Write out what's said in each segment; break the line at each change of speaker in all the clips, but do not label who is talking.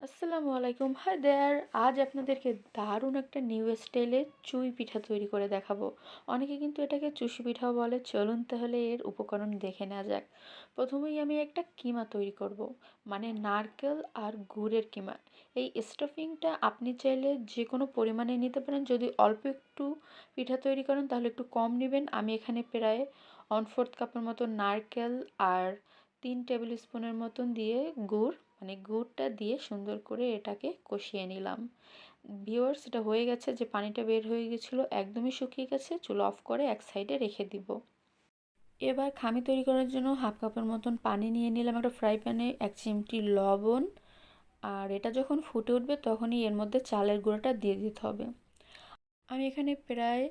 আসসালামু আলাইকুম, hi there. আজ আপনাদেরকে দারুণ একটা নিউ স্টাইলে চুই পিঠা তৈরি করে দেখাবো। অনেকে কিন্তু এটাকে চুষি পিঠাও বলে। চলুন তাহলে এর উপকরণ দেখে নেওয়া যাক। প্রথমেই আমি একটা কিমা তৈরি করব, মানে নারকেল আর গুড়ের কিমা। এই স্টাফিংটা আপনি চাইলে যে কোনো পরিমাণে নিতে পারেন। যদি অল্প একটু পিঠা তৈরি করেন তাহলে একটু কম নেবেন। আমি এখানে প্রায় 1/4 কাপের মতো নারকেল আর 3 টেবিল স্পুনের মতন দিয়ে গুড়, মানে গুড়টা দিয়ে সুন্দর করে এটাকে কষিয়ে নিলাম। ভিউয়ার্স, এটা হয়ে গেছে। যে পানিটা বের হয়ে গেছিলো একদমই শুকিয়ে গেছে। চুলো অফ করে এক সাইডে রেখে দিব। এবার খামি তৈরি করার জন্য 1/2 কাপের মতন পানি নিয়ে নিলাম একটা ফ্রাই প্যানে, 1 চিমটি লবণ। আর এটা যখন ফুটে উঠবে তখনই এর মধ্যে চালের গুঁড়োটা দিয়ে দিতে হবে। আমি এখানে প্রায়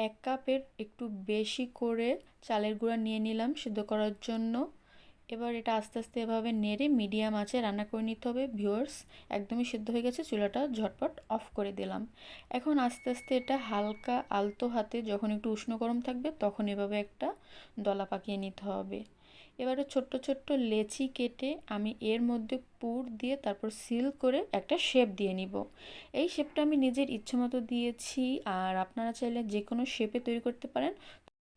1 কাপের একটু বেশি করে চালের গুঁড়া নিয়ে নিলাম সিদ্ধ করার জন্য। এবার এটা আস্তে আস্তে এভাবে নেড়ে মিডিয়াম আঁচে রান্না করে নিতে হবে। ভিউয়ার্স, একদমই সিদ্ধ হয়ে গেছে। চুলাটা ঝটপট অফ করে দিলাম। এখন আস্তে আস্তে এটা হালকা আলতো হাতে যখন একটু উষ্ণ গরম থাকবে তখন এভাবে একটা দলা পাকিয়ে নিতে হবে। এবারে ছোট্ট ছোট্ট লেচি কেটে আমি এর মধ্যে পুর দিয়ে তারপর সিল করে একটা শেপ দিয়ে নিব। এই শেপটা আমি নিজের ইচ্ছে মতো দিয়েছি, আর আপনারা চাইলে যে কোনো শেপে তৈরি করতে পারেন।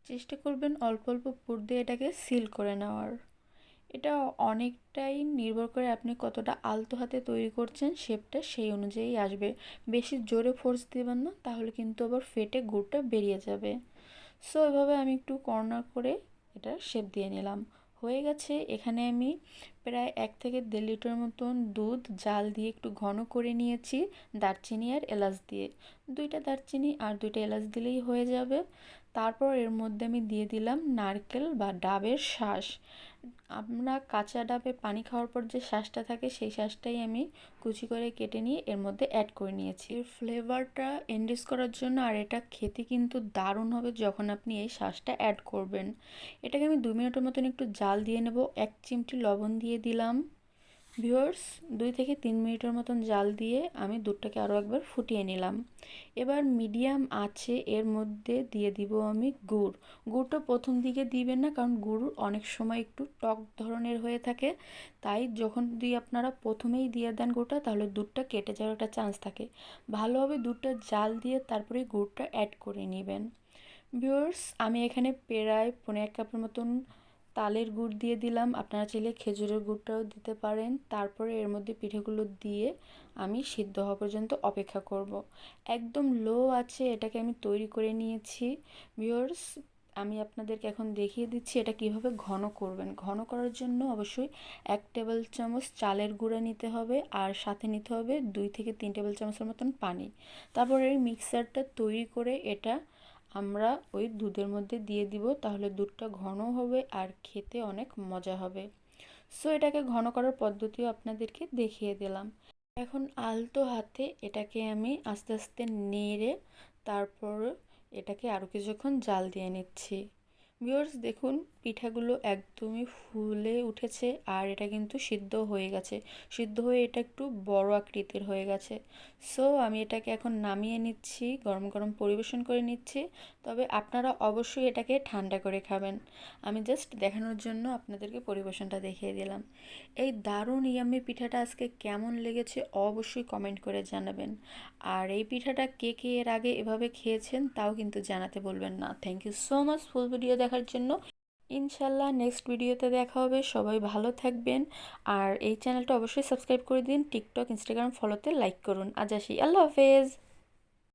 চেষ্টা করবেন অল্প অল্প পুর দিয়ে এটাকে সিল করে নেওয়ার। এটা অনেকটাই নির্ভর করে আপনি কতটা আলতো হাতে তৈরি করছেন, শেপটা সেই অনুযায়ী আসবে। বেশি জোরে ফোর্স দিবেন না, তাহলে কিন্তু আবার ফেটে গুড়টা বেরিয়ে যাবে। সো এভাবে আমি একটু কর্নার করে এটা শেপ দিয়ে নিলাম। হয়ে গেছে। এখানে আমি প্রায় 1 থেকে 1.5 লিটার মতন দুধ জাল দিয়ে একটু ঘন করে নিয়েছি, দারচিনি আর এলাচ দিয়ে। 2টা দারচিনি আর 2টা এলাচ দিলেই হয়ে যাবে। তারপর এর মধ্যে আমি দিয়ে দিলাম নারকেল বা ডাবের শাঁস। আমরা কাঁচা ডাবে পানি খাওয়ার পর যে শাঁসটা থাকে সেই শাঁসটাই আমি কুচি করে কেটে নিয়ে এর মধ্যে অ্যাড করে নিয়েছি। এর ফ্লেভারটা এনরিচ করার জন্য, আর এটা খেতে কিন্তু দারুণ হবে যখন আপনি এই শাঁসটা অ্যাড করবেন। এটাকে আমি 2 মিনিটের মতন একটু জাল দিয়ে নেব। 1 চিমটি লবণ দিয়ে দিলাম। ভিউয়ার্স, 2 থেকে 3 মিনিটের মতন জাল দিয়ে আমি দুধটাকে আরও একবার ফুটিয়ে নিলাম। এবার মিডিয়াম আছে এর মধ্যে দিয়ে দিব আমি গুড়। গুড়টা প্রথম দিকে দিবেন না, কারণ গুড় অনেক সময় একটু টক ধরনের হয়ে থাকে। তাই যখন যদি আপনারা প্রথমেই দিয়ে দেন গুড়টা, তাহলে দুধটা কেটে যাওয়ার একটা চান্স থাকে। ভালোভাবে দুধটা জাল দিয়ে তারপরে গুড়টা অ্যাড করে নেবেন। ভিউয়ার্স, আমি এখানে প্রায় 1.5 কাপের মতন তালের গুড় দিয়ে দিলাম। আপনারা চাইলে খেজুরের গুড়টাও দিতে পারেন। তারপরে এর মধ্যে পিঠেগুলো দিয়ে আমি সিদ্ধ হওয়া পর্যন্ত অপেক্ষা করব। একদম লো আছে এটাকে আমি তৈরি করে নিয়েছি। ভিউয়ার্স, আমি আপনাদেরকে এখন দেখিয়ে দিচ্ছি এটা কিভাবে ঘন করবেন। ঘন করার জন্য অবশ্যই 1 টেবিল চামচ চালের গুঁড়া নিতে হবে, আর সাথে নিতে হবে 2 থেকে 3 টেবিল চামচের মতন পানি। তারপর এই মিক্সারটা তৈরি করে এটা আমরা ওই দুধের মধ্যে দিয়ে দিব, তাহলে দুধটা ঘন হবে আর খেতে অনেক মজা হবে। সো এটাকে ঘন করার পদ্ধতিও আপনাদেরকে দেখিয়ে দিলাম। এখন আলতো হাতে এটাকে আমি আস্তে আস্তে নেড়ে তারপর এটাকে আরও কিছুক্ষণ জাল দিয়ে নিচ্ছি। ভিউয়ার্স, দেখুন পিঠাগুলো একদমই ফুলে উঠেছে, আর এটা কিন্তু সিদ্ধ হয়ে গেছে। সিদ্ধ হয়ে এটা একটু বড় আকৃতির হয়ে গেছে। সো আমি এটাকে এখন নামিয়ে নিচ্ছি, গরম গরম পরিবেশন করে নিচ্ছি। তবে আপনারা অবশ্যই এটাকে ঠান্ডা করে খাবেন। আমি জাস্ট দেখানোর জন্য আপনাদেরকে পরিবেশনটা দেখিয়ে দিলাম। এই দারুণ ইয়াম্মি পিঠাটা আজকে কেমন লেগেছে অবশ্যই কমেন্ট করে জানাবেন। আর এই পিঠাটা কে কে এর আগে এভাবে খেয়েছেন তাও কিন্তু জানাতে বলবেন না। Thank you so much full video দেখার জন্য। ইনশাল্লাহ নেক্সট ভিডিওতে দেখা হবে। সবাই ভালো থাকবেন। আর এই চ্যানেলটা অবশ্যই সাবস্ক্রাইব করে দিন। টিকটক, ইনস্টাগ্রাম ফলোতে লাইক করুন। আজ আসি, আল্লাহ হাফেজ।